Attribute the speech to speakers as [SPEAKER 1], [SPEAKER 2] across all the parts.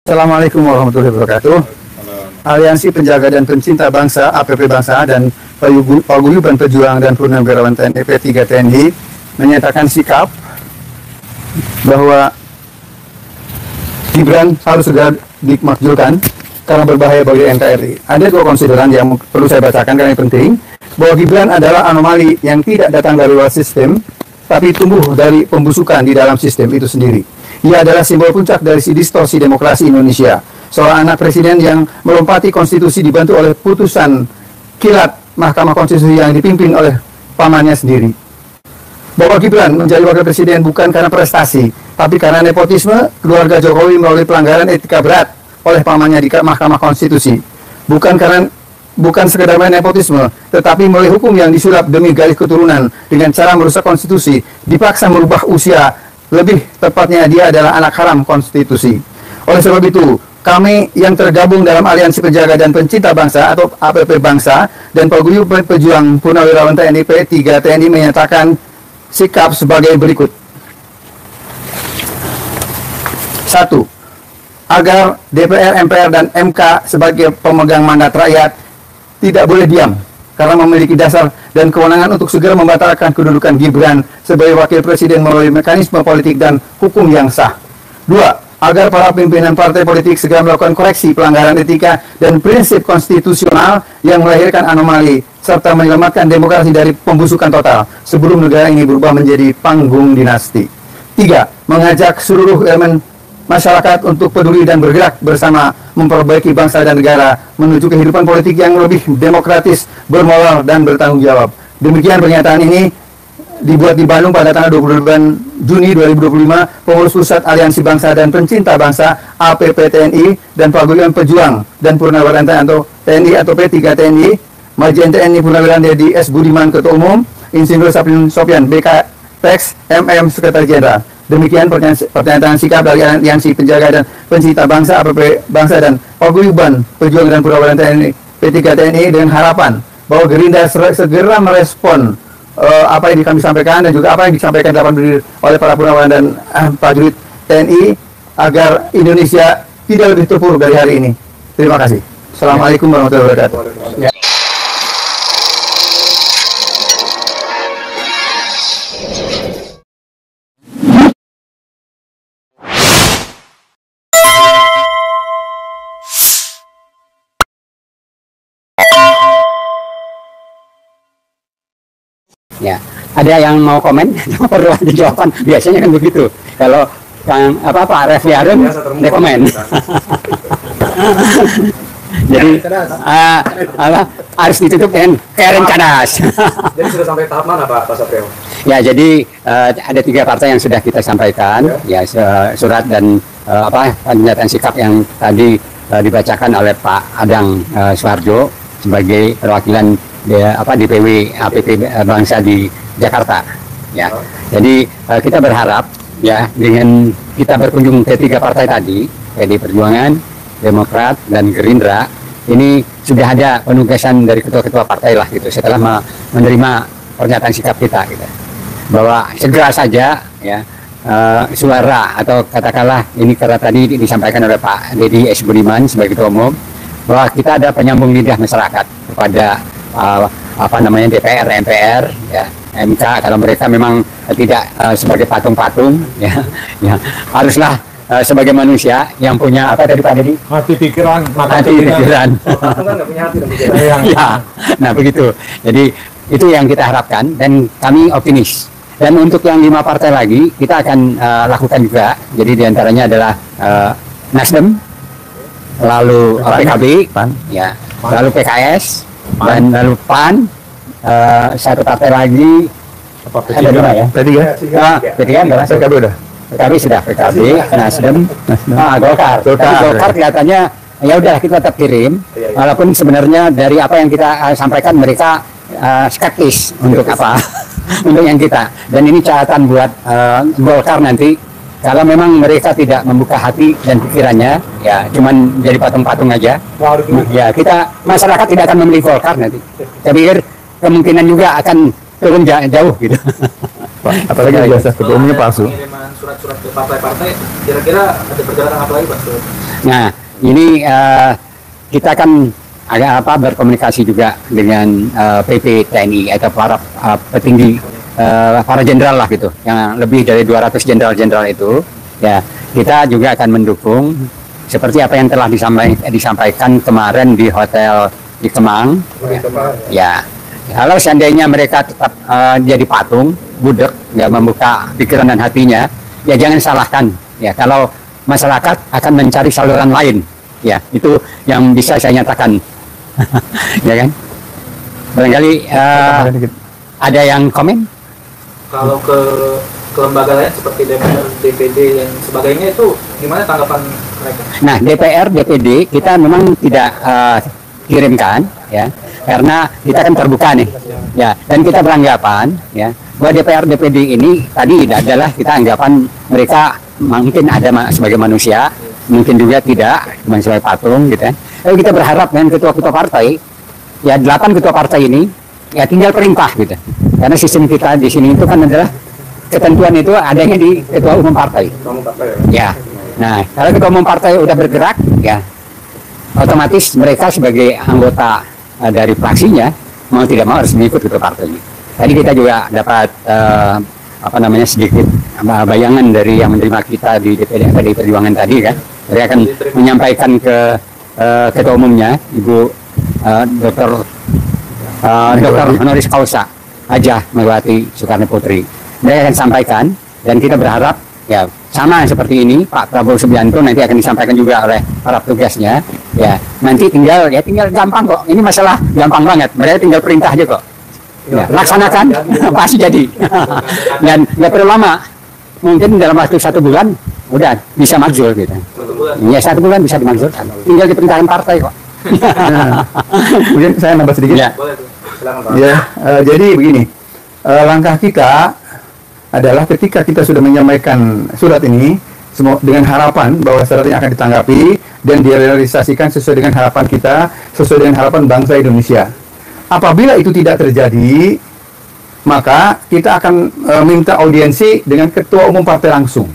[SPEAKER 1] Assalamualaikum warahmatullahi wabarakatuh. Aliansi Penjaga dan Pencinta Bangsa (APP Bangsa) dan Paguyuban Pejuang dan Purnawirawan TNI P3 TNI menyatakan sikap bahwa Gibran harus segera dimakzulkan karena berbahaya bagi NKRI. Ada dua konsideran yang perlu saya bacakan karena ini penting, bahwa Gibran adalah anomali yang tidak datang dari luar sistem, tapi tumbuh dari pembusukan di dalam sistem itu sendiri. Ia adalah simbol puncak dari si distorsi demokrasi Indonesia. Seorang anak presiden yang melompati konstitusi dibantu oleh putusan kilat Mahkamah Konstitusi yang dipimpin oleh pamannya sendiri. Bahwa Gibran menjadi wakil presiden bukan karena prestasi, tapi karena nepotisme keluarga Jokowi melalui pelanggaran etika berat oleh pamannya di Mahkamah Konstitusi. Bukan sekedar main nepotisme, tetapi melalui hukum yang disulap demi garis keturunan dengan cara merusak konstitusi, dipaksa merubah usia. Lebih tepatnya dia adalah anak haram konstitusi. Oleh sebab itu, kami yang tergabung dalam Aliansi Penjaga dan Pencinta Bangsa atau APP Bangsa dan Paguyuban Pejuang Purnawirawan TNI P3 TNI menyatakan sikap sebagai berikut. 1. Agar DPR, MPR, dan MK sebagai pemegang mandat rakyat tidak boleh diam karena memiliki dasar dan kewenangan untuk segera membatalkan kedudukan Gibran sebagai wakil presiden melalui mekanisme politik dan hukum yang sah. 2. Agar para pimpinan partai politik segera melakukan koreksi pelanggaran etika dan prinsip konstitusional yang melahirkan anomali serta menyelamatkan demokrasi dari pembusukan total sebelum negara ini berubah menjadi panggung dinasti. 3. Mengajak seluruh elemen masyarakat untuk peduli dan bergerak bersama memperbaiki bangsa dan negara menuju kehidupan politik yang lebih demokratis, bermoral, dan bertanggung jawab. Demikian pernyataan ini dibuat di Bandung pada tanggal 28 Juni 2025, pengurus pusat Aliansi Bangsa dan Pencinta Bangsa APP TNI dan Paguyuban Pejuang dan Purnawirawan TNI atau P3 TNI, Majen TNI Purnawirawan Dedi S. Budiman Ketua Umum, Insinyur Sofyan BK Tex MM Sekretaris Jenderal. Demikian pernyataan sikap dari Aliansi Penjaga dan Pencinta Bangsa APP Bangsa dan Paguyuban Pejuang dan Purnawirawan TNI P3 TNI dengan harapan bahwa Gerindra segera merespon apa yang kami sampaikan dan juga apa yang disampaikan oleh para purnawirawan dan prajurit TNI agar Indonesia tidak lebih terpuruk dari hari ini. Terima kasih. Assalamualaikum warahmatullahi wabarakatuh. Ya.
[SPEAKER 2] Ya, ada yang mau komen? Perlu ada jawaban. Biasanya kan begitu. Kalau yang Pak Refli Harun, ada komen. Jadi harus ditutup dengan Karen Cadas.
[SPEAKER 3] Jadi sudah sampai tahap mana Pak Satrio?
[SPEAKER 2] Ya, jadi ada 3 partai yang sudah kita sampaikan, ya surat dan pernyataan sikap yang tadi dibacakan oleh Pak Adang Suharjo sebagai perwakilan DPW APP Bangsa di Jakarta. Ya, jadi kita berharap ya dengan kita berkunjung ke 3 partai tadi, PD Perjuangan, Demokrat, dan Gerindra, ini sudah ada penugasan dari ketua-ketua partai lah gitu setelah menerima pernyataan sikap kita gitu, bahwa segera saja ya suara atau katakanlah ini karena tadi disampaikan oleh Pak Dedi S. Budiman sebagai ketua umum, bahwa kita ada penyambung lidah masyarakat kepada DPR, MPR, ya, MK. Kalau mereka memang tidak sebagai patung-patung, ya haruslah sebagai manusia yang punya tadi Pak Dedi?
[SPEAKER 3] Hati pikiran,
[SPEAKER 2] hati pikiran. Ya, nah begitu. Jadi itu yang kita harapkan dan kami optimis. Dan untuk yang 5 partai lagi kita akan lakukan juga. Jadi diantaranya adalah Nasdem, lalu PKB, ya, lalu PKS. Dan lalu PAN, satu partai lagi, ada 2 ya? P3 adalah PKB udah. PKB sudah, PKB, Nasdem, Golkar. Golkar kelihatannya ya udah kita tetap kirim, walaupun sebenarnya dari apa yang kita sampaikan mereka skeptis untuk apa, untuk yang kita. Dan ini catatan buat Golkar nanti. Kalau memang mereka tidak membuka hati dan pikirannya, ya cuman jadi patung-patung aja, ya masyarakat tidak akan memilih Golkar nanti. Saya pikir kemungkinan juga akan turun jauh gitu.
[SPEAKER 1] Apalagi biasa ketua umumnya palsu.
[SPEAKER 3] Pengiriman surat-surat ke partai-partai, kira-kira ada perjalanan apa lagi Pak?
[SPEAKER 2] Nah, ini kita kan agak berkomunikasi juga dengan PP TNI atau para petinggi, para jenderal lah gitu, yang lebih dari 200 jenderal-jenderal itu. Ya, kita juga akan mendukung seperti apa yang telah disampaikan kemarin di hotel di Kemang. Ya, kalau seandainya mereka tetap jadi patung, budek, nggak membuka pikiran dan hatinya, ya jangan salahkan. Ya, kalau masyarakat akan mencari saluran lain. Ya, itu yang bisa saya nyatakan. Ya kan? Barangkali ada yang komen?
[SPEAKER 3] Kalau ke lembaga lain seperti DPR, DPD dan sebagainya itu gimana tanggapan mereka?
[SPEAKER 2] Nah, DPR, DPD kita memang tidak kirimkan, ya, karena kita kan terbuka nih, ya, dan kita beranggapan, ya, bahwa DPR, DPD ini tadi adalah kita anggapan mereka mungkin ada sebagai manusia, mungkin juga tidak, cuma sebagai patung, gitu. Tapi kita berharap dengan ketua-ketua partai, ya 8 ketua partai ini, ya tinggal perintah, gitu. Karena sistem kita di sini itu kan adalah ketentuan itu adanya di ketua umum partai. Ya. Nah, kalau ketua umum partai udah bergerak, ya otomatis mereka sebagai anggota dari fraksinya mau tidak mau harus mengikut ketua partainya. Tadi kita juga dapat sedikit bayangan dari yang menerima kita di DPD PDI Perjuangan tadi kan. Mereka akan menyampaikan ke ketua umumnya Ibu Dr. Honoris Causa Hajah Megawati Soekarno Putri. Mereka akan sampaikan dan kita berharap ya sama seperti ini Pak Prabowo Subianto nanti akan disampaikan juga oleh para petugasnya. Ya nanti tinggal gampang kok. Ini masalah gampang banget. Mereka tinggal perintah aja kok. Ya, laksanakan pasti jadi. Dan nggak perlu lama, mungkin dalam waktu 1 bulan udah bisa makzul gitu. Ya 1 bulan bisa dimakzulkan, tinggal diperintahkan partai kok.
[SPEAKER 1] Nah, kemudian saya nambah sedikit.
[SPEAKER 2] Ya.
[SPEAKER 1] Ya, jadi begini, langkah kita adalah ketika kita sudah menyampaikan surat ini dengan harapan bahwa surat ini akan ditanggapi dan direalisasikan sesuai dengan harapan kita, sesuai dengan harapan bangsa Indonesia. Apabila itu tidak terjadi, maka kita akan minta audiensi dengan ketua umum partai langsung.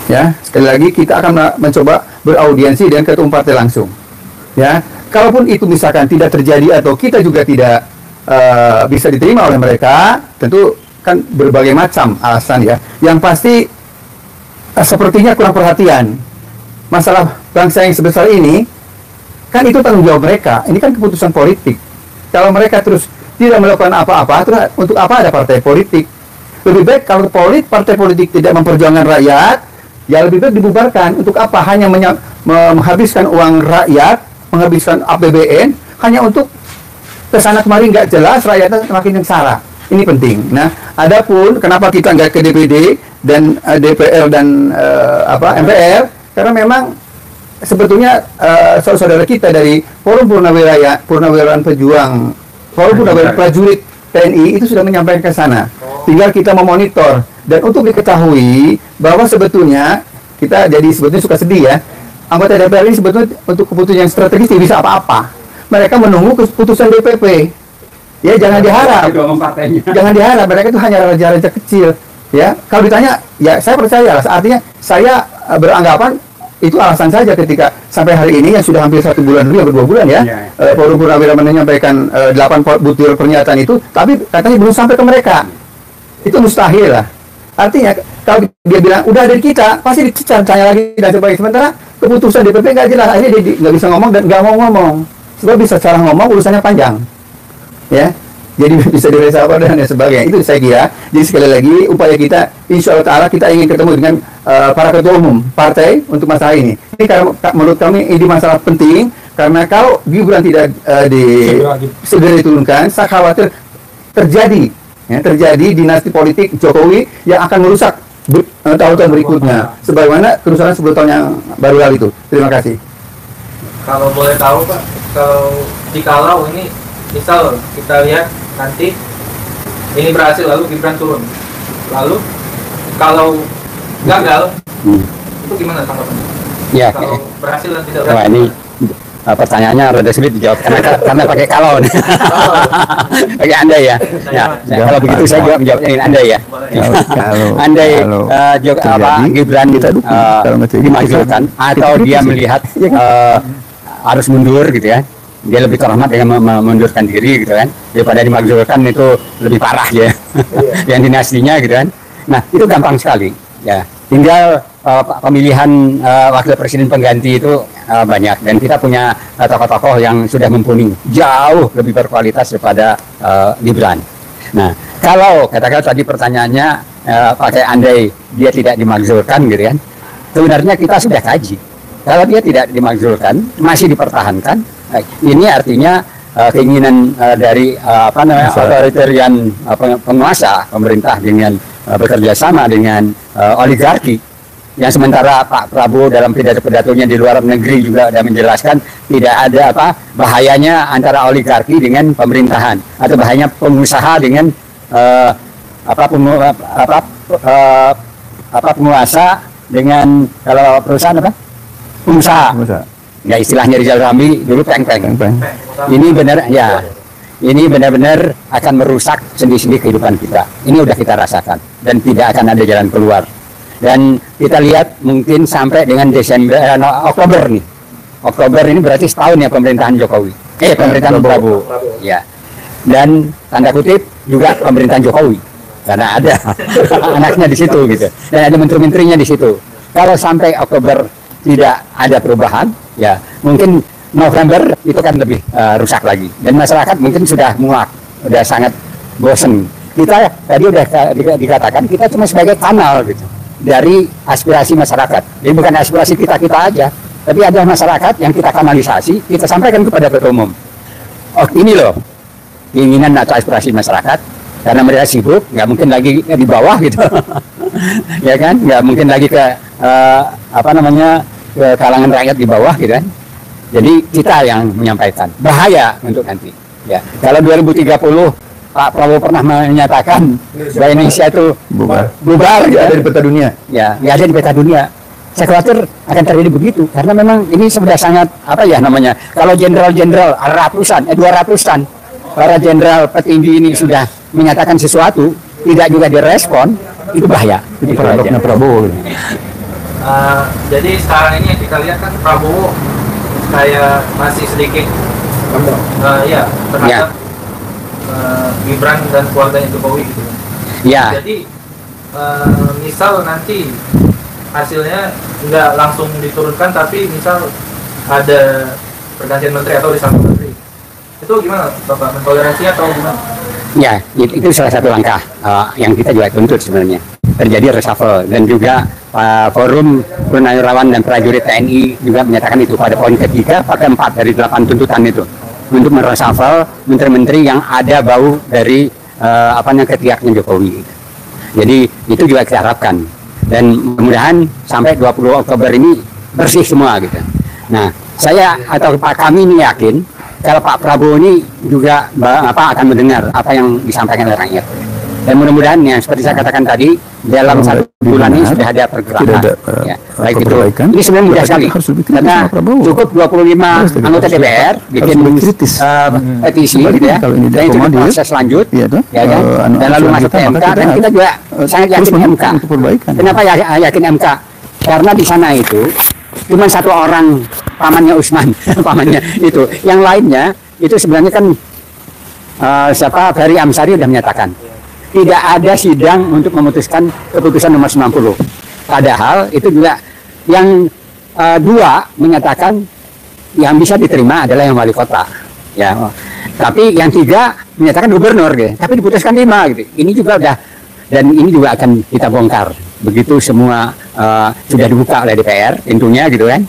[SPEAKER 1] Ya, sekali lagi kita akan mencoba beraudiensi dengan ketua umum partai langsung. Ya, kalaupun itu misalkan tidak terjadi atau kita juga tidak bisa diterima oleh mereka, tentu kan berbagai macam alasan ya. Yang pasti sepertinya kurang perhatian. Masalah bangsa yang sebesar ini kan itu tanggung jawab mereka. Ini kan keputusan politik. Kalau mereka terus tidak melakukan apa-apa, terus untuk apa ada partai politik? Lebih baik kalau partai politik tidak memperjuangkan rakyat, ya lebih baik dibubarkan. Untuk apa? Hanya menghabiskan uang rakyat, menghabiskan APBN, hanya untuk kesana kemari nggak jelas, rakyatnya semakin sengsara. Ini penting. Nah, adapun kenapa kita nggak ke DPD dan DPR dan MPR? Karena memang sebetulnya saudara kita dari Forum Purnawirawan Pejuang, Forum Purnawirawan Prajurit TNI itu sudah menyampaikan ke sana. Tinggal kita memonitor dan untuk diketahui bahwa sebetulnya kita jadi sebetulnya suka sedih ya. Anggota DPR ini sebetulnya untuk keputusan yang strategis tidak bisa apa-apa. Mereka menunggu keputusan DPP. Ya jangan diharap. Jangan diharap, mereka itu hanya raja-raja kecil. Ya, kalau ditanya, ya saya percaya. Artinya saya beranggapan itu alasan saja ketika sampai hari ini yang sudah hampir 1 bulan lebih, 2 bulan ya, Forum Purnawirawan menyampaikan 8 butir pernyataan itu, tapi katanya belum sampai ke mereka. Itu mustahil lah. Artinya kalau dia bilang udah dari kita, pasti dicecar, tanya lagi dan sebagainya. Sementara keputusan DPP nggak jelas, akhirnya dia nggak bisa ngomong dan nggak mau ngomong. Sebab bisa cara ngomong urusannya panjang, ya. Jadi bisa diresapel dan sebagainya. Itu saya kira. Jadi sekali lagi upaya kita, insya Allah Taala kita ingin ketemu dengan para ketua umum partai untuk masalah ini. Ini karena menurut kami ini masalah penting karena kalau Gibran tidak segera diturunkan, saya khawatir terjadi dinasti politik Jokowi yang akan merusak tahun-tahun berikutnya. Sebagaimana kerusakan 10 tahun yang baru lalu itu. Terima kasih.
[SPEAKER 3] Kalau boleh tahu Pak, jikalau ini misal kita lihat nanti ini berhasil lalu Gibran turun, lalu kalau gagal itu gimana tanggapannya?
[SPEAKER 2] Ya,
[SPEAKER 3] kalau berhasil dan tidak
[SPEAKER 2] wah,
[SPEAKER 3] berhasil.
[SPEAKER 2] pertanyaannya rada sulit dijawab karena pakai kalau nih. Pakai andai ya. Kalau begitu saya juga menjawabnya dengan andai ya. Andai Gibran dimajukan atau dia melihat harus mundur gitu ya. Dia lebih terhormat dengan mengundurkan diri gitu kan, daripada dimajukan itu lebih parah ya. Yang dinastinya gitu kan. Nah itu gampang sekali ya. Tinggal pemilihan wakil presiden pengganti itu banyak, dan kita punya tokoh-tokoh yang sudah mumpuni, jauh lebih berkualitas daripada Gibran. Nah, kalau katakan tadi pertanyaannya pakai andai dia tidak dimakzulkan gitu kan, sebenarnya kita sudah kaji. Kalau dia tidak dimakzulkan, masih dipertahankan, ini artinya keinginan dari otoritarian penguasa pemerintah dengan bekerja sama dengan oligarki, yang sementara Pak Prabowo dalam pidato-pidatonya di luar negeri juga sudah menjelaskan tidak ada bahayanya antara oligarki dengan pemerintahan, atau bahayanya pengusaha dengan penguasa dengan kalau perusahaan pengusaha. Ya istilahnya Rizal Ramli dulu peng-peng. Ini benar ya. Ini benar-benar akan merusak sendi-sendi kehidupan kita. Ini udah kita rasakan dan tidak akan ada jalan keluar. Dan kita lihat mungkin sampai dengan Oktober nih. Oktober ini berarti setahun ya pemerintahan Jokowi. Pemerintahan Prabowo. Ya. Dan tanda kutip juga pemerintahan Jokowi. Karena ada anaknya di situ gitu. Dan ada menteri-menterinya di situ. Kalau sampai Oktober tidak ada perubahan, ya mungkin November itu kan lebih rusak lagi, dan masyarakat mungkin sudah muak, sudah sangat bosen. Kita tadi udah dikatakan kita cuma sebagai kanal gitu dari aspirasi masyarakat. Jadi bukan aspirasi kita aja, tapi ada masyarakat yang kita kanalisasi, kita sampaikan kepada ketua umum. Oh ini loh keinginan atau aspirasi masyarakat, karena mereka sibuk, nggak mungkin lagi di bawah gitu, ya kan? Nggak mungkin lagi ke ke kalangan rakyat di bawah gitu kan. Jadi kita yang menyampaikan bahaya untuk nanti. Ya, kalau 2030 Pak Prabowo pernah menyatakan bahwa Indonesia itu bubar gitu,
[SPEAKER 1] ada di peta dunia.
[SPEAKER 2] Ya, nggak ada di peta dunia. Saya khawatir akan terjadi begitu, karena memang ini sudah sangat kalau jenderal-jenderal ratusan, 200-an para jenderal petinggi ini sudah menyatakan sesuatu, tidak juga direspon, itu bahaya. Itu
[SPEAKER 1] produknya Prabowo.
[SPEAKER 3] Jadi sekarang ini yang kita lihat kan Prabowo kayak masih sedikit terhadap Gibran dan keluarganya Jokowi gitu.
[SPEAKER 2] Ya.
[SPEAKER 3] Jadi misal nanti hasilnya nggak langsung diturunkan, tapi misal ada pergantian menteri atau reshuffle menteri, itu gimana Bapak, mentoleransinya atau gimana?
[SPEAKER 2] Ya, itu salah satu langkah yang kita juga tuntut sebenarnya. Terjadi reshuffle, dan juga Forum Purnawirawan dan Prajurit TNI juga menyatakan itu pada poin ketiga, pada 4 dari 8 tuntutan itu, untuk mereshuffle menteri-menteri yang ada bau dari ketiaknya Jokowi. Jadi itu juga kita harapkan, dan mudah-mudahan sampai 20 Oktober ini bersih semua gitu. Nah, saya atau kami ini yakin kalau Pak Prabowo ini juga akan mendengar apa yang disampaikan oleh rakyat. Dan mudah-mudahan yang seperti saya katakan tadi, dalam 1 bulan ini sudah ada pergerakan. Baik itu. Ini sebenarnya mudah sekali. Karena cukup 25 anggota DPR bikin petisi gitu ya. Dan itu proses lanjut. Dan lalu masuk ke MK, dan kita juga sangat yakin MK. Kenapa yakin MK? Karena di sana itu cuma 1 orang, pamannya Usman, pamannya itu. Yang lainnya itu sebenarnya kan Ferry Amsari sudah menyatakan tidak ada sidang untuk memutuskan keputusan nomor 90. Padahal itu juga yang 2 menyatakan yang bisa diterima adalah yang wali kota. Ya. Tapi yang 3 menyatakan gubernur gitu. Tapi diputuskan 5 gitu. Ini juga udah, dan ini juga akan kita bongkar. Begitu semua sudah dibuka oleh DPR tentunya gitu kan.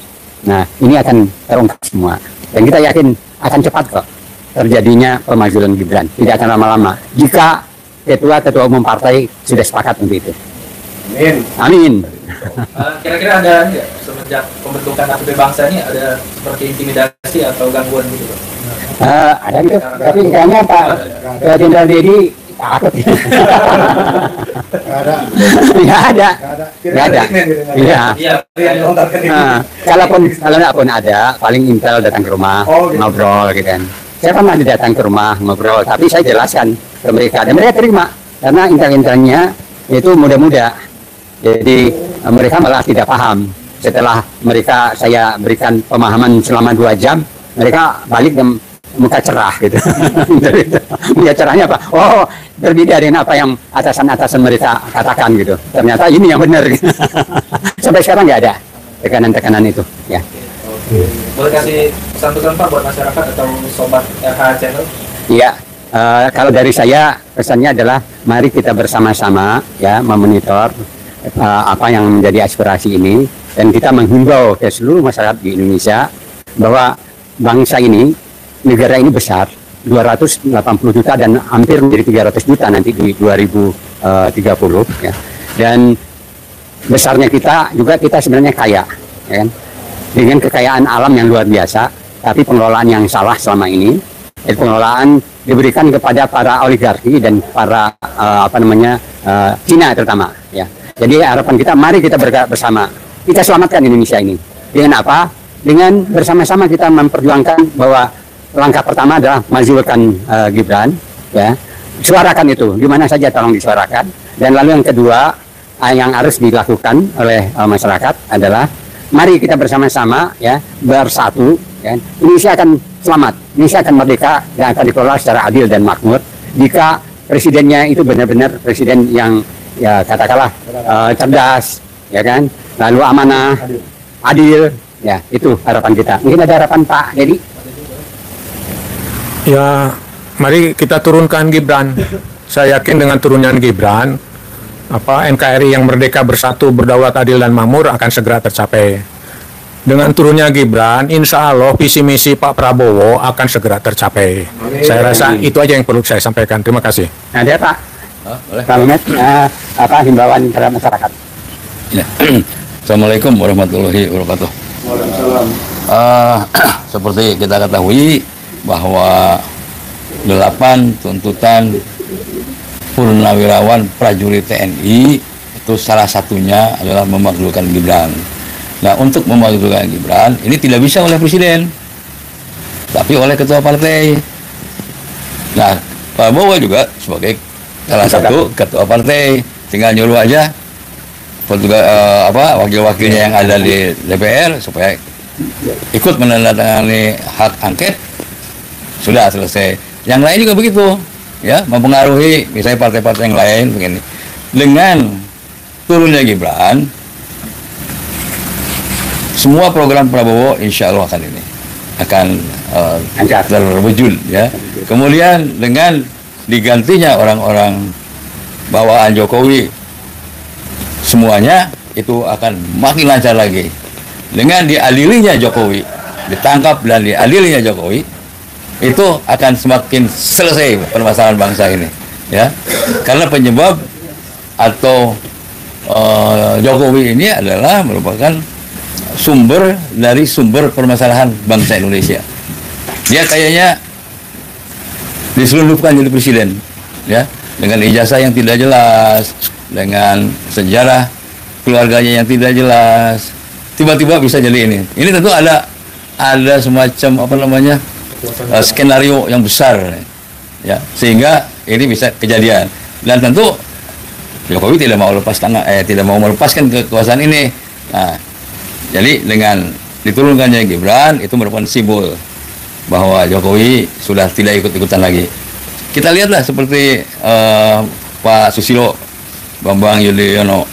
[SPEAKER 2] Nah, ini akan terungkap semua. Dan kita yakin akan cepat kok terjadinya pemajuan Gibran. Tidak akan lama-lama. Jika ketua umum partai sudah sepakat untuk itu. Amin.
[SPEAKER 3] Kira-kira ada semenjak pembentukan APB Bangsa ini ada seperti intimidasi atau gangguan gitu?
[SPEAKER 2] Ada gitu. Tapi kayaknya Pak Jenderal Dedi takut.
[SPEAKER 1] Nggak ada.
[SPEAKER 2] Nggak ada. Nggak ada. Iya.
[SPEAKER 3] Iya.
[SPEAKER 2] Kalaupun ada, paling Intel datang ke rumah,
[SPEAKER 1] Oh, gitu.
[SPEAKER 2] ngobrol gitu kan. Saya pernah datang ke rumah ngobrol, tapi saya jelaskan ke mereka dan mereka terima karena Intel-Intelnya itu muda-muda. Jadi mereka malah tidak paham. Setelah saya berikan pemahaman selama 2 jam, mereka balik dan muka cerah gitu. Muka cerahnya apa? Oh, berbeda dengan apa yang atasan-atasan mereka katakan gitu. Ternyata ini yang benar. Gitu. Sampai sekarang nggak ada tekanan-tekanan itu. Ya.
[SPEAKER 3] Boleh kasih pesan-pesan Pak buat masyarakat atau sobat RH Channel?
[SPEAKER 2] Iya. Kalau dari saya pesannya adalah mari kita bersama-sama ya memonitor apa yang menjadi aspirasi ini dan kita menghimbau ke seluruh masyarakat di Indonesia bahwa bangsa ini, negara ini besar, 280 juta dan hampir menjadi 300 juta nanti di 2030 ya. Dan besarnya kita juga kita sebenarnya kaya ya kan? Dengan kekayaan alam yang luar biasa, tapi pengelolaan yang salah selama ini. Pengelolaan diberikan kepada para oligarki dan para Cina terutama ya. Jadi harapan kita mari kita bergerak bersama. Kita selamatkan Indonesia ini. Dengan apa? Dengan bersama-sama kita memperjuangkan bahwa langkah pertama adalah majukan Gibran ya. Suarakan itu, di mana saja tolong disuarakan. Dan lalu yang kedua yang harus dilakukan oleh masyarakat adalah mari kita bersama-sama ya bersatu ya. Indonesia akan selamat, Indonesia akan merdeka dan akan dikelola secara adil dan makmur jika presidennya itu benar-benar presiden yang ya katakanlah cerdas ya kan, lalu amanah, adil ya, itu harapan kita. Mungkin ada harapan Pak Dedi?
[SPEAKER 4] Ya, mari kita turunkan Gibran. Saya yakin dengan turunnya Gibran, NKRI yang merdeka, bersatu, berdaulat, adil dan makmur akan segera tercapai. Dengan turunnya Gibran, insya Allah visi misi Pak Prabowo akan segera tercapai. Saya rasa itu aja yang perlu saya sampaikan. Terima kasih.
[SPEAKER 2] Ada Pak?
[SPEAKER 5] Boleh.
[SPEAKER 2] Pak Mehmet, himbauan terhadap masyarakat?
[SPEAKER 5] Ya. Assalamualaikum warahmatullahi wabarakatuh. Seperti kita ketahui bahwa 8 tuntutan purnawirawan prajurit TNI itu salah satunya adalah memakzulkan Gibran. Nah, untuk memakzulkan Gibran ini tidak bisa oleh presiden, tapi oleh ketua partai. Nah, Prabowo juga sebagai salah satu ketua partai, tinggal nyuruh aja wakil-wakilnya yang ada di DPR supaya ikut menandatangani hak angket, sudah selesai. Yang lain juga begitu, ya, mempengaruhi misalnya partai-partai yang lain begini. Dengan turunnya Gibran, semua program Prabowo insya Allah akan terwujud, ya. Kemudian dengan digantinya orang-orang bawaan Jokowi, semuanya itu akan makin lancar lagi. Dengan diadilinya Jokowi, ditangkap dan diadilinya Jokowi, itu akan semakin selesai permasalahan bangsa ini, ya. Karena penyebab atau Jokowi ini adalah merupakan sumber dari sumber permasalahan bangsa Indonesia. Dia kayaknya diselundupkan jadi presiden, ya, dengan ijazah yang tidak jelas, dengan sejarah keluarganya yang tidak jelas, tiba-tiba bisa jadi ini. Ini tentu ada semacam skenario yang besar, ya, sehingga ini bisa kejadian. Dan tentu Jokowi tidak mau melepaskan kekuasaan ini. Nah, jadi dengan diturunkannya Gibran itu merupakan simbol bahwa Jokowi sudah tidak ikut-ikutan lagi. Kita lihatlah seperti Pak Susilo Bambang Yudhoyono,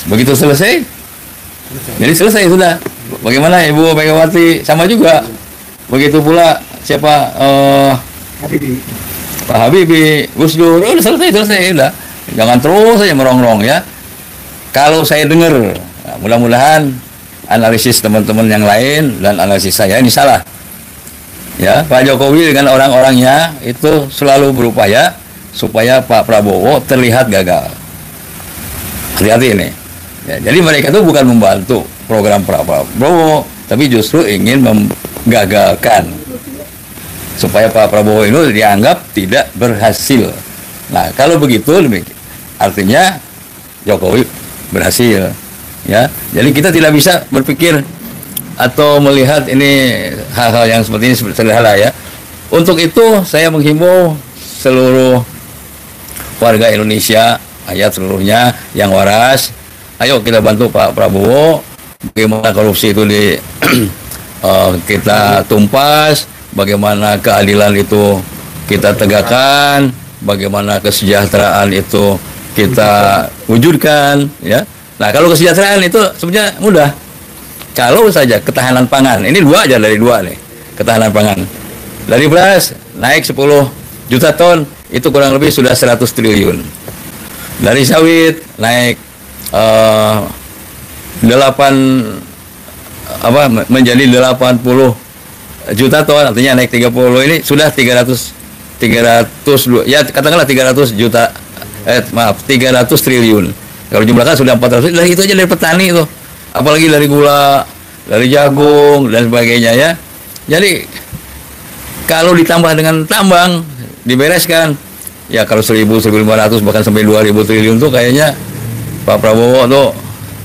[SPEAKER 5] begitu selesai, jadi selesai sudah. Bagaimana Ibu Megawati, sama juga. Begitu pula siapa Pak Habibie, Gus Dur, udah selesai udah. Jangan terus saja merongrong, ya. Kalau saya dengar, nah, mudah-mudahan analisis teman-teman yang lain dan analisis saya ini salah. Ya, Pak Jokowi dengan orang-orangnya itu selalu berupaya supaya Pak Prabowo terlihat gagal. Hati-hati ini. Ya, jadi mereka itu bukan membantu program Prabowo, tapi justru ingin menggagalkan supaya Pak Prabowo itu dianggap tidak berhasil Nah, kalau begitu artinya Jokowi berhasil, ya. Jadi kita tidak bisa berpikir atau melihat ini hal-hal yang seperti ini sederhana, ya. Untuk itu saya menghimbau seluruh warga Indonesia, seluruhnya yang waras, ayo kita bantu Pak Prabowo, bagaimana korupsi itu kita tumpas, bagaimana keadilan itu kita tegakkan, bagaimana kesejahteraan itu kita wujudkan, ya. Nah, kalau kesejahteraan itu sebenarnya mudah. Kalau saja ketahanan pangan, ini dua aja dari dua nih, ketahanan pangan. Dari beras naik 10 juta ton, itu kurang lebih sudah 100 triliun. Dari sawit naik menjadi 80 juta ton, artinya naik 30, ini sudah 300 ya katakanlah 300 juta 300 triliun. Kalau jumlahkan sudah 400, nah itu aja dari petani itu. Apalagi dari gula, dari jagung dan sebagainya, ya. Jadi kalau ditambah dengan tambang, dibereskan, ya kalau 1.000, 1.500 bahkan sampai 2.000 triliun tuh kayaknya Pak Prabowo tuh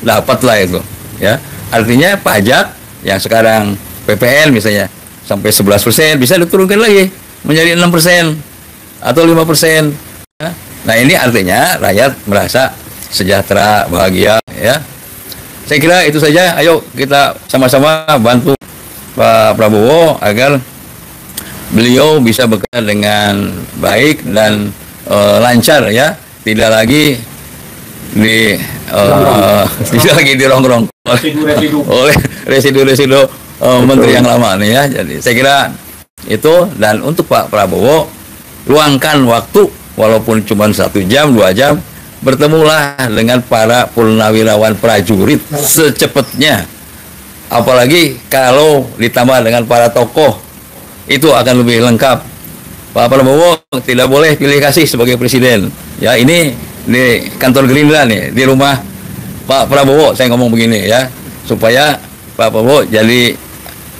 [SPEAKER 5] dapat lah itu, ya. Artinya pajak yang sekarang PPN misalnya sampai 11% bisa diturunkan lagi menjadi 6% atau 5%. Ya. Nah, ini artinya rakyat merasa sejahtera, bahagia, ya. Saya kira itu saja. Ayo kita sama-sama bantu Pak Prabowo agar beliau bisa bekerja dengan baik dan lancar, ya. Tidak lagi tidak lagi dirongrong oleh residu-residu menteri yang lama nih, ya. Jadi saya kira itu, dan untuk Pak Prabowo luangkan waktu walaupun cuma 1 jam 2 jam, bertemulah dengan para purnawirawan prajurit secepatnya. Apalagi kalau ditambah dengan para tokoh, itu akan lebih lengkap. Pak Prabowo tidak boleh pilih kasih sebagai presiden. Ya, ini di kantor Gerindra nih, di rumah Pak Prabowo saya ngomong begini, ya, supaya Pak Prabowo jadi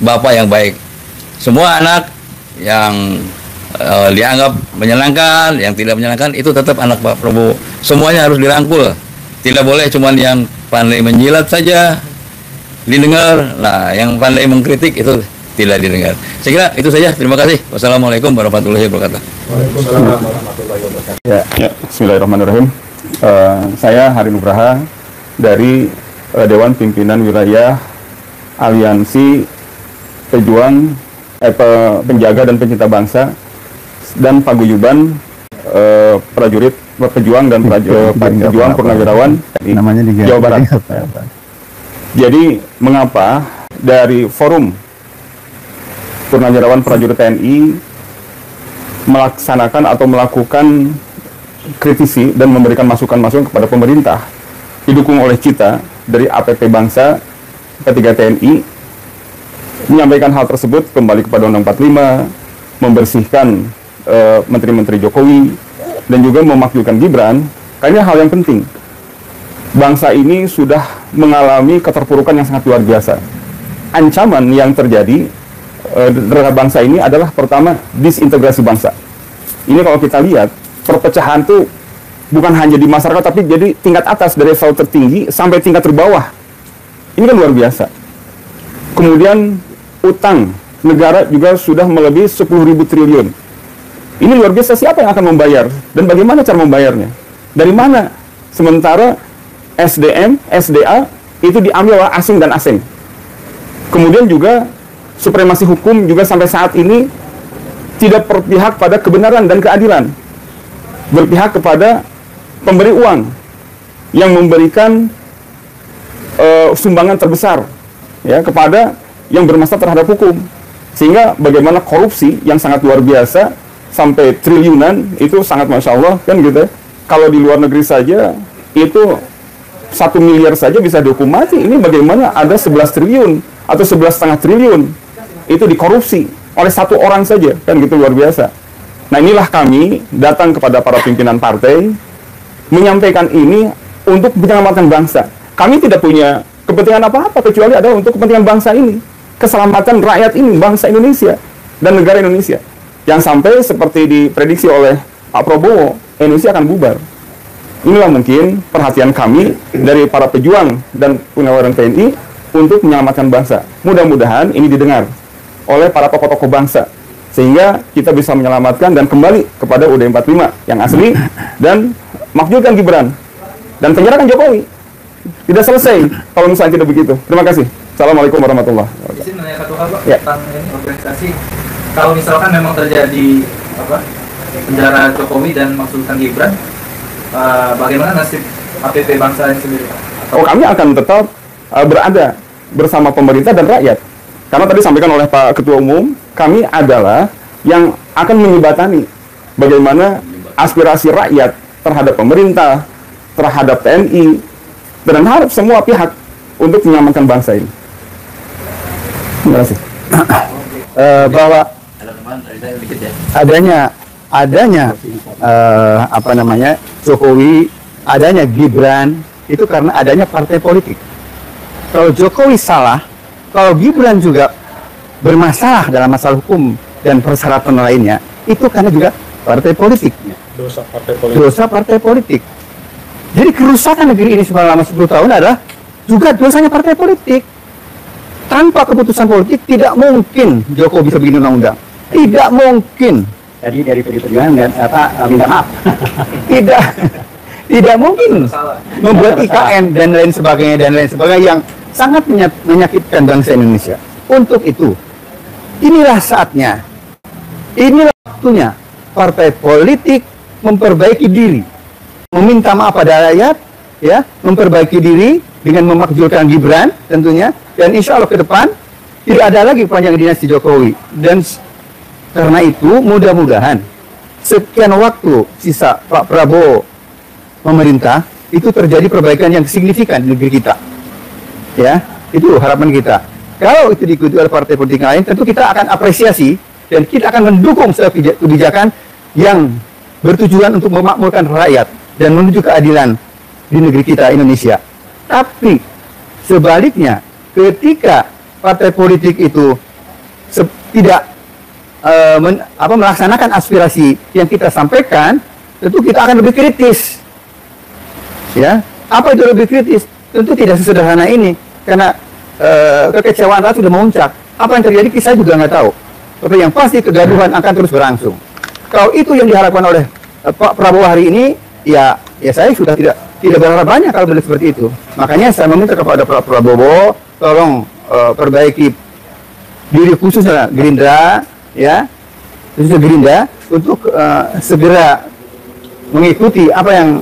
[SPEAKER 5] bapak yang baik. Semua anak yang dianggap menyenangkan, yang tidak menyenangkan, itu tetap anak Pak Prabowo. Semuanya harus dirangkul. Tidak boleh cuma yang pandai menjilat saja didengar. Nah, yang pandai mengkritik itu tidak didengar. Saya kira itu saja. Terima kasih. Wassalamualaikum warahmatullahi wabarakatuh.
[SPEAKER 3] Waalaikumsalam warahmatullahi wabarakatuh.
[SPEAKER 1] Ya, Bismillahirrahmanirrahim. Saya Hari Nugraha dari Dewan Pimpinan Wilayah Aliansi Pejuang Penjaga dan Pencinta Bangsa dan Paguyuban Prajurit Pejuang dan Pejuang Purnawirawan
[SPEAKER 6] namanya di
[SPEAKER 1] Jawa Barat. Jadi mengapa dari forum Purnawirawan Prajurit TNI melaksanakan atau melakukan kritisi dan memberikan masukan-masukan kepada pemerintah didukung oleh kita dari APP Bangsa P3 TNI menyampaikan hal tersebut kembali kepada Undang 45, membersihkan menteri-menteri Jokowi, dan juga memakzulkan Gibran. Kayaknya hal yang penting. Bangsa ini sudah mengalami keterpurukan yang sangat luar biasa. Ancaman yang terjadi terhadap bangsa ini adalah pertama disintegrasi bangsa. Ini kalau kita lihat perpecahan tuh bukan hanya di masyarakat, tapi jadi tingkat atas dari level tertinggi sampai tingkat terbawah. Ini kan luar biasa. Kemudian utang negara juga sudah melebihi 10.000 triliun. Ini luar biasa. Siapa yang akan membayar? Dan bagaimana cara membayarnya? Dari mana? Sementara SDM, SDA itu diambil oleh asing dan asing. Kemudian juga supremasi hukum juga sampai saat ini tidak berpihak pada kebenaran dan keadilan. Berpihak kepada pemberi uang yang memberikan sumbangan terbesar, ya, kepada yang bermasalah terhadap hukum. Sehingga bagaimana korupsi yang sangat luar biasa sampai triliunan itu sangat masya Allah, kan gitu. Kalau di luar negeri saja itu 1 miliar saja bisa dihukum mati. Ini bagaimana ada 11 triliun atau 11,5 triliun itu dikorupsi oleh 1 orang saja, kan gitu, luar biasa. Nah, inilah kami datang kepada para pimpinan partai menyampaikan ini untuk menyelamatkan bangsa. Kami tidak punya kepentingan apa-apa kecuali adalah untuk kepentingan bangsa ini, keselamatan rakyat ini, bangsa Indonesia dan negara Indonesia. Yang sampai seperti diprediksi oleh Pak Prabowo,
[SPEAKER 6] Indonesia akan bubar. Inilah mungkin perhatian kami dari para pejuang dan purnawirawan TNI untuk menyelamatkan bangsa. Mudah-mudahan ini didengar oleh para tokoh-tokoh bangsa, sehingga kita bisa menyelamatkan dan kembali kepada UUD 45 yang asli dan makjulkan Gibran dan penyerahkan Jokowi. Tidak selesai kalau misalnya tidak begitu. Terima kasih. Assalamualaikum warahmatullahi wabarakatuh.
[SPEAKER 3] Izin menanya satu hal Pak,
[SPEAKER 6] Ya.
[SPEAKER 3] tentang ini organisasi. Kalau misalkan memang terjadi penjara Jokowi dan maksudkan Gibran, bagaimana nasib APP bangsa ini sendiri Pak?
[SPEAKER 6] Kami akan tetap berada bersama pemerintah dan rakyat. Karena tadi disampaikan oleh Pak Ketua Umum, kami adalah yang akan menyebatani bagaimana aspirasi rakyat terhadap pemerintah, terhadap TNI, dan harap semua pihak untuk menyelamatkan bangsa ini. Terima kasih.
[SPEAKER 1] Bahwa adanya Jokowi, adanya Gibran itu karena adanya partai politik. Kalau Jokowi salah, kalau Gibran juga bermasalah dalam masalah hukum dan persyaratan lainnya, itu karena juga partai politik. Dosa partai politik. Jadi kerusakan negeri ini selama 10 tahun adalah juga dosanya partai politik. Tanpa keputusan politik tidak mungkin Jokowi bisa bikin undang-undang. Tidak mungkin.
[SPEAKER 2] Tadi dari PD Perjuangan dan minta maaf.
[SPEAKER 1] Tidak mungkin membuat IKN dan lain sebagainya yang sangat menyakitkan bangsa Indonesia. Untuk itu, inilah saatnya, inilah waktunya partai politik memperbaiki diri, meminta maaf pada rakyat, ya, memperbaiki diri dengan memakzulkan Gibran tentunya, dan insya Allah ke depan tidak ada lagi panjang dinasti Jokowi. Dan karena itu mudah-mudahan sekian waktu sisa Pak Prabowo memerintah itu terjadi perbaikan yang signifikan di negeri kita, ya, itu harapan kita. Kalau itu diikuti oleh partai politik lain, tentu kita akan apresiasi dan kita akan mendukung setiap kebijakan yang bertujuan untuk memakmurkan rakyat dan menuju keadilan di negeri kita Indonesia. Tapi sebaliknya, ketika partai politik itu tidak melaksanakan aspirasi yang kita sampaikan, tentu kita akan lebih kritis. Ya, apa itu lebih kritis? Tentu tidak sesederhana ini, karena kekecewaan rakyat sudah memuncak. Apa yang terjadi kita juga nggak tahu. Tapi yang pasti kegaduhan akan terus berlangsung. Kalau itu yang diharapkan oleh Pak Prabowo hari ini, ya saya sudah tidak berharap banyak kalau beliau seperti itu. Makanya saya meminta kepada Pak Prabowo, tolong perbaiki diri khususnya Gerindra, ya, khususnya Gerindra untuk segera mengikuti apa yang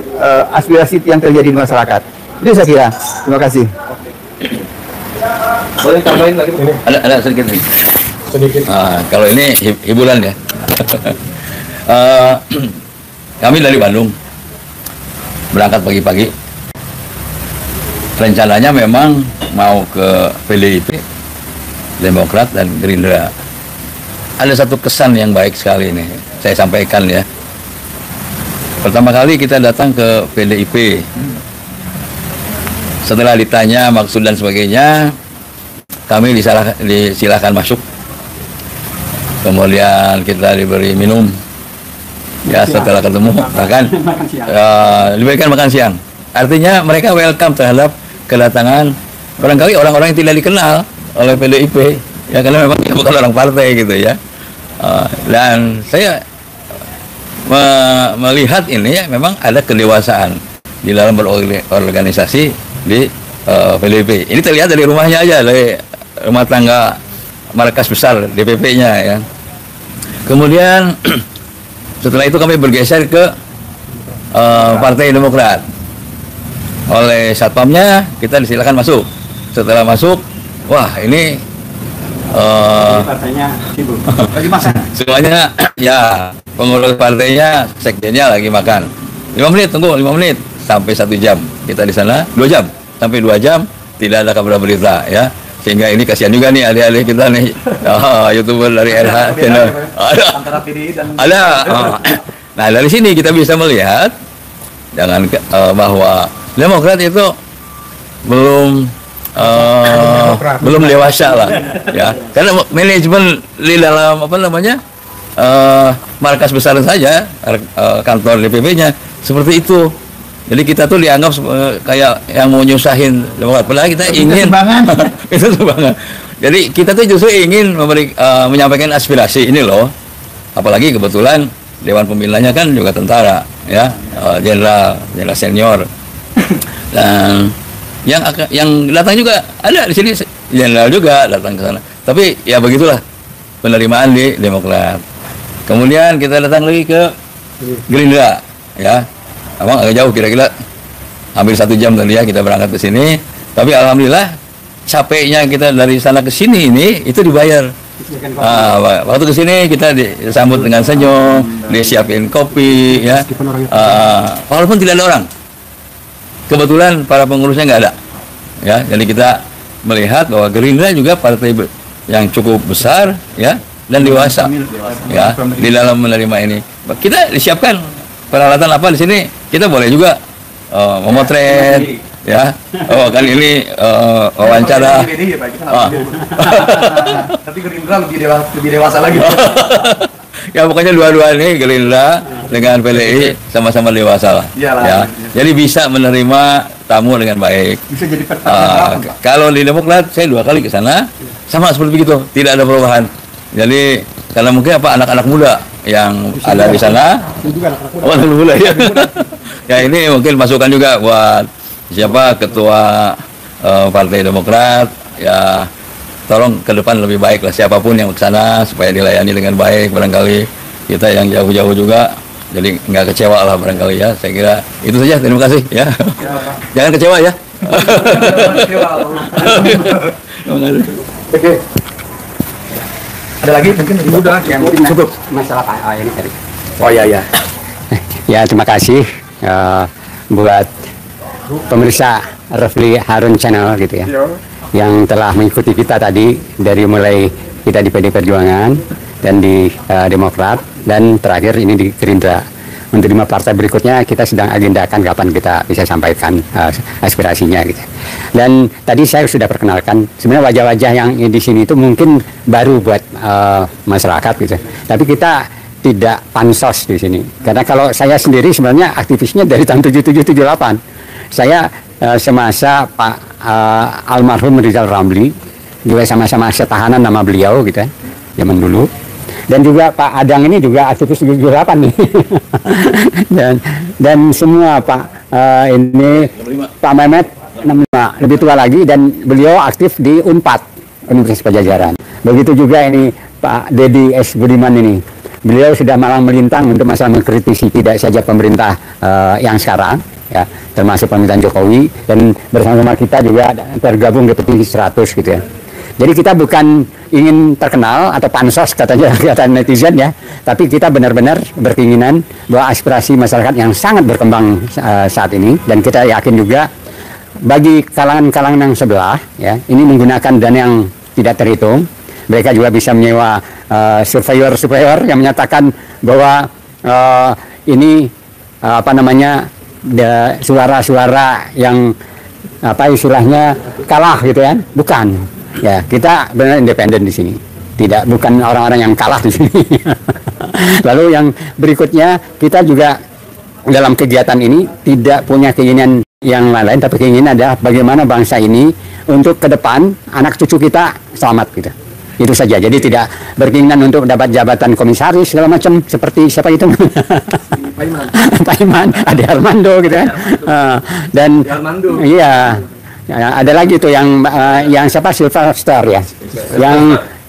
[SPEAKER 1] aspirasi yang terjadi di masyarakat. Itu saya kira. Terima kasih.
[SPEAKER 3] Boleh tambahin lagi Bu?
[SPEAKER 5] Ada sedikit nih. Kalau ini hiburan ya. Kami dari Bandung berangkat pagi-pagi. Rencananya memang mau ke PDIP, Demokrat dan Gerindra. Ada satu kesan yang baik sekali ini, saya sampaikan ya. Pertama kali kita datang ke PDIP. Setelah ditanya maksud dan sebagainya, kami disilahkan masuk. Kemudian kita diberi minum. Ya, setelah ketemu, bahkan diberikan makan siang. Artinya mereka welcome terhadap kedatangan barangkali orang-orang yang tidak dikenal oleh PDIP. Ya, karena memang dia bukan orang partai gitu ya. Dan saya melihat ini ya, memang ada kedewasaan di dalam berorganisasi di PDIP. Ini terlihat dari rumahnya aja, dari rumah tangga markas besar DPP-nya ya. Kemudian setelah itu kami bergeser ke Partai Demokrat. Oleh satpamnya kita disilakan masuk. Setelah masuk, wah ini
[SPEAKER 2] partainya sibuk lagi makan.
[SPEAKER 5] Semuanya ya, pengurus partainya, sekjennya lagi makan. 5 menit, tunggu 5 menit sampai 1 jam. Kita di sana 2 jam sampai 2 jam tidak ada kabar berita ya. Sehingga ini kasihan juga nih adik-adik kita nih, YouTuber dari RH channel. Ada. Nah, dari sini kita bisa melihat bahwa Demokrat itu belum dewasa lah ya, karena manajemen di dalam markas besar saja, kantor DPP-nya seperti itu. Jadi kita tuh dianggap kayak yang mau nyusahin Demokrat, padahal kita ingin itu sumbangan. Jadi kita tuh justru ingin menyampaikan aspirasi ini loh. Apalagi kebetulan Dewan Pembinanya kan juga tentara, ya, jenderal senior. Dan yang datang juga ada di sini, jenderal juga datang ke sana. Tapi ya begitulah penerimaan di Demokrat. Kemudian kita datang lagi ke Gerindra, ya. Abang agak jauh, kira-kira hampir 1 jam tadi ya kita berangkat ke sini. Tapi alhamdulillah capeknya kita dari sana ke sini ini itu dibayar. Waktu ke sini kita disambut dengan senyum, disiapin kopi, ya. Walaupun tidak ada orang, kebetulan para pengurusnya nggak ada, ya. Jadi kita melihat bahwa Gerindra juga partai yang cukup besar, ya, dan dewasa, ya, di dalam menerima ini. Kita disiapkan peralatan apa di sini? Kita boleh juga memotret, ya. Oh, kan ini wawancara.
[SPEAKER 1] Tapi Gerindra lebih dewasa lagi.
[SPEAKER 5] Ya pokoknya dua-dua ini Gerindra dengan PDI sama-sama dewasa lah. Ya. Jadi bisa menerima tamu dengan baik.
[SPEAKER 1] Bisa jadi
[SPEAKER 5] kalau di Demokrat saya 2 kali ke sana sama seperti begitu, tidak ada perubahan. Jadi karena mungkin anak-anak muda yang ada di sana. Anak muda ya. Ya ini mungkin masukan juga buat siapa ketua Partai Demokrat, ya. Tolong ke depan lebih baik lah siapapun yang ke sana supaya dilayani dengan baik. Barangkali kita yang jauh-jauh juga jadi nggak kecewa lah barangkali, ya. Saya kira itu saja, terima kasih, ya. Jangan kecewa, ya.
[SPEAKER 1] Oke. Ada lagi mungkin udah yang
[SPEAKER 2] Cukup masalah ini tadi.
[SPEAKER 1] Oh ya.
[SPEAKER 2] Ya, terima kasih buat pemirsa Refli Harun Channel gitu ya, yang telah mengikuti kita tadi dari mulai kita di PD Perjuangan dan di Demokrat dan terakhir ini di Gerindra. Untuk 5 partai berikutnya kita sedang agendakan kapan kita bisa sampaikan aspirasinya gitu. Dan tadi saya sudah perkenalkan sebenarnya wajah-wajah yang di sini itu mungkin baru buat masyarakat gitu. Tapi kita tidak pansos di sini. Karena kalau saya sendiri sebenarnya aktivisnya dari tahun 77-78. Saya semasa Pak almarhum Rizal Ramli juga sama-sama setahanan nama beliau gitu ya, zaman dulu. Dan juga Pak Adang ini juga aktivis 78 nih. dan semua Pak ini Pak Mehmet 65 lebih tua lagi dan beliau aktif di UNPAD, Universitas Pajajaran. Begitu juga ini Pak Dedi S. Budiman ini. Beliau sudah malang melintang untuk masalah mengkritisi tidak saja pemerintah yang sekarang, ya, termasuk pemerintahan Jokowi, dan bersama kita juga tergabung di petisi 100 gitu ya. Jadi kita bukan ingin terkenal atau pansos katanya kata netizen ya, tapi kita benar-benar berkeinginan bahwa aspirasi masyarakat yang sangat berkembang saat ini, dan kita yakin juga bagi kalangan-kalangan yang sebelah ya, ini menggunakan dana yang tidak terhitung. Mereka juga bisa menyewa surveyor yang menyatakan bahwa ini suara-suara yang istilahnya kalah gitu kan, bukan. Ya, kita benar independen di sini. Bukan orang-orang yang kalah di sini. Lalu yang berikutnya, kita juga dalam kegiatan ini tidak punya keinginan yang lain, tapi keinginan adalah bagaimana bangsa ini untuk ke depan anak cucu kita selamat gitu. Itu saja. Jadi tidak berkeinginan untuk dapat jabatan komisaris segala macam seperti siapa itu? Pak Iman, Ade Armando gitu kan. Dan iya. Ya, ada lagi tuh yang siapa, Sylvester ya,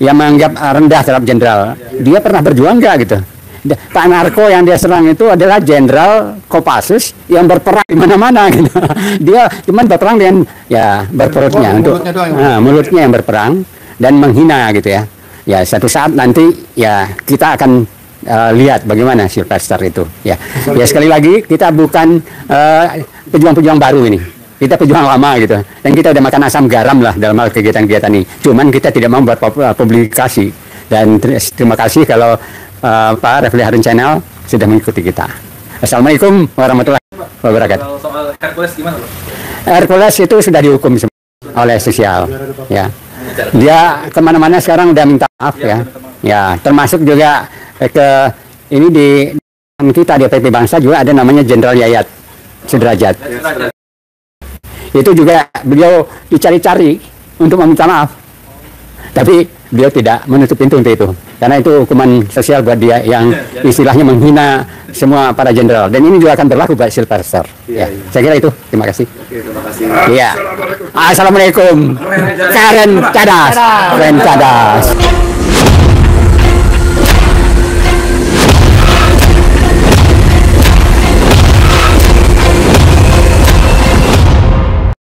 [SPEAKER 2] yang menganggap rendah terhadap jenderal. Dia pernah berjuang nggak gitu? Pak Narko yang dia serang itu adalah jenderal Kopassus yang berperang di mana-mana gitu. Dia cuma berperang dengan ya berperutnya untuk mulutnya yang berperang dan menghina gitu ya. Ya satu saat nanti ya kita akan lihat bagaimana Sylvester itu ya. Ya sekali lagi kita bukan pejuang-pejuang baru ini. Kita pejuang lama gitu, dan kita udah makan asam garam lah dalam hal kegiatan-kegiatan ini. Cuman kita tidak mau buat publikasi. Dan terima kasih kalau Pak Refli Harun Channel sudah mengikuti kita. Assalamualaikum warahmatullahi wabarakatuh.
[SPEAKER 3] Kalau soal Hercules gimana loh?
[SPEAKER 2] Hercules itu sudah dihukum oleh sosial, ya. Dia kemana-mana sekarang udah minta maaf ya. Ya, termasuk juga ke ini di kita di PP Bangsa juga ada namanya Jenderal Yayat Sudrajat. Itu juga beliau dicari-cari untuk meminta maaf, tapi beliau tidak menutup pintu untuk itu, karena itu hukuman sosial buat dia yang istilahnya menghina semua para jenderal, dan ini juga akan berlaku buat Silverster. Ya, saya kira itu. Terima kasih. Iya. Assalamualaikum. Keren cadas. Keren cadas.